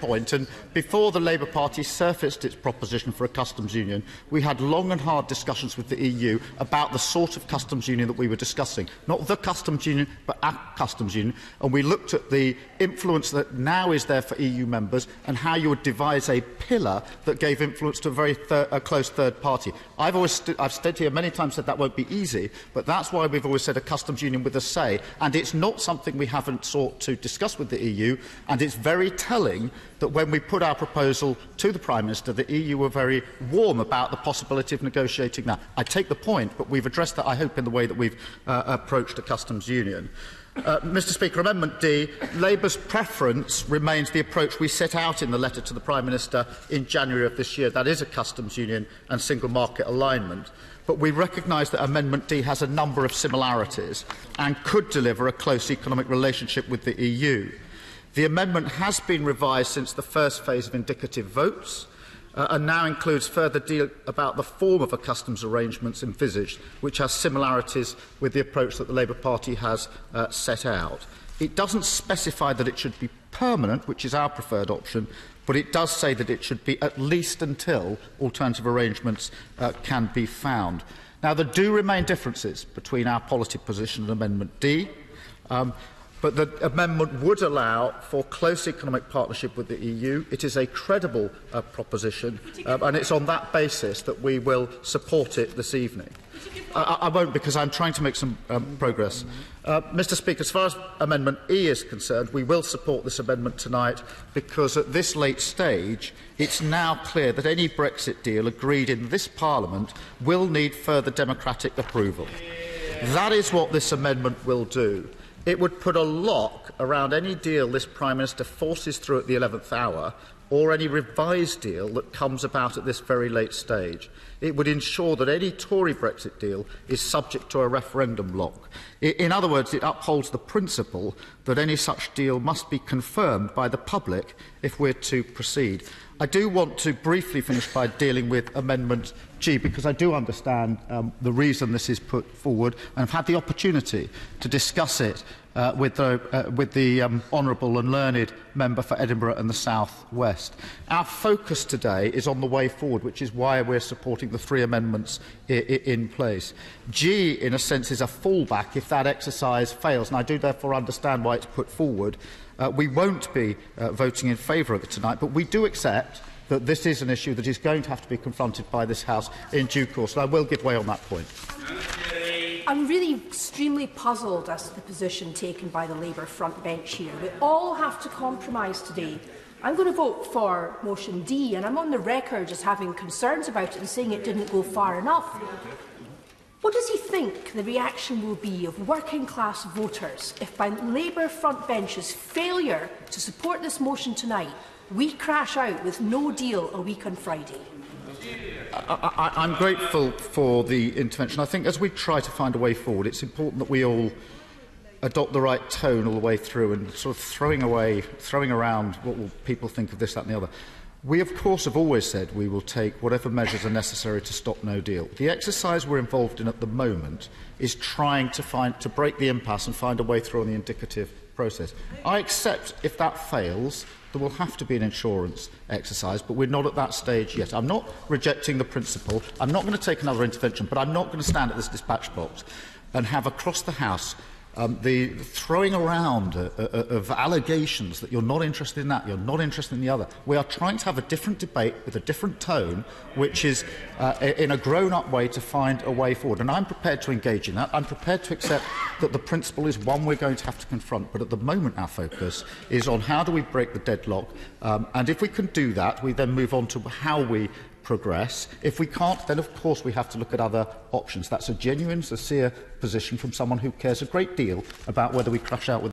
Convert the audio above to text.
point, and before the Labour Party surfaced its proposition for a customs union, we had long and hard discussions with the EU about the sort of customs union that we were discussing. Not the customs union, but a customs union. And we looked at the influence that now is there for EU members and how you would devise a pillar that gave influence to a very close third party. I've stood here many times said that won't be easy, but that's why we've always said a customs union with a say. And it's not something we haven't sought to discuss with the EU, and it's very telling that when we put our proposal to the Prime Minister, the EU were very warm about the possibility of negotiating that. I take the point, but we've addressed that, I hope, in the way that we've approached a customs union. Mr Speaker, Amendment D, Labour's preference remains the approach we set out in the letter to the Prime Minister in January of this year. That is a customs union and single market alignment. But we recognise that Amendment D has a number of similarities and could deliver a close economic relationship with the EU. The amendment has been revised since the first phase of indicative votes and now includes further detail about the form of a customs arrangements envisaged, which has similarities with the approach that the Labour Party has set out. It doesn't specify that it should be permanent, which is our preferred option, but it does say that it should be at least until alternative arrangements can be found. Now, there do remain differences between our policy position and Amendment D, but the amendment would allow for close economic partnership with the EU. It is a credible proposition, and it's on that basis that we will support it this evening. I won't, because I'm trying to make some progress. Mr Speaker, as far as Amendment E is concerned, we will support this amendment tonight because at this late stage it's now clear that any Brexit deal agreed in this Parliament will need further democratic approval. That is what this amendment will do. It would put a lock around any deal this Prime Minister forces through at the 11th hour, or any revised deal that comes about at this very late stage. It would ensure that any Tory Brexit deal is subject to a referendum lock. In other words, it upholds the principle that any such deal must be confirmed by the public if we're to proceed. I do want to briefly finish by dealing with Amendment G, because I do understand the reason this is put forward, and I've had the opportunity to discuss it with the honourable and learned member for Edinburgh and the South West. Our focus today is on the way forward, which is why we're supporting the three amendments in place. G, in a sense, is a fallback if that exercise fails, and I do therefore understand why it's put forward. We won't be voting in favour of it tonight, but we do accept that this is an issue that is going to have to be confronted by this House in due course, and I will give way on that point. I'm really extremely puzzled as to the position taken by the Labour front bench here. We all have to compromise today. I'm going to vote for motion D, and I'm on the record as having concerns about it and saying it didn't go far enough. What does he think the reaction will be of working-class voters if, by Labour front bench's failure to support this motion tonight, we crash out with no deal a week on Friday? I'm grateful for the intervention. I think as we try to find a way forward, it's important that we all adopt the right tone all the way through, and sort of throwing around what will people think of this, that and the other. We, of course, have always said we will take whatever measures are necessary to stop no deal. The exercise we're involved in at the moment is trying to break the impasse and find a way through on the indicative process. I accept if that fails, there will have to be an insurance exercise, but we're not at that stage yet. I'm not rejecting the principle. I'm not going to take another intervention, but I'm not going to stand at this dispatch box and have across the House the throwing around of allegations that you're not interested in that, you're not interested in the other. We are trying to have a different debate with a different tone, which is in a grown-up way to find a way forward. And I'm prepared to engage in that. I'm prepared to accept that the principle is one we're going to have to confront. But at the moment, our focus is on how do we break the deadlock. And if we can do that, we then move on to how we progress. If we can't, then of course we have to look at other options. That's a genuine, sincere position from someone who cares a great deal about whether we crash out with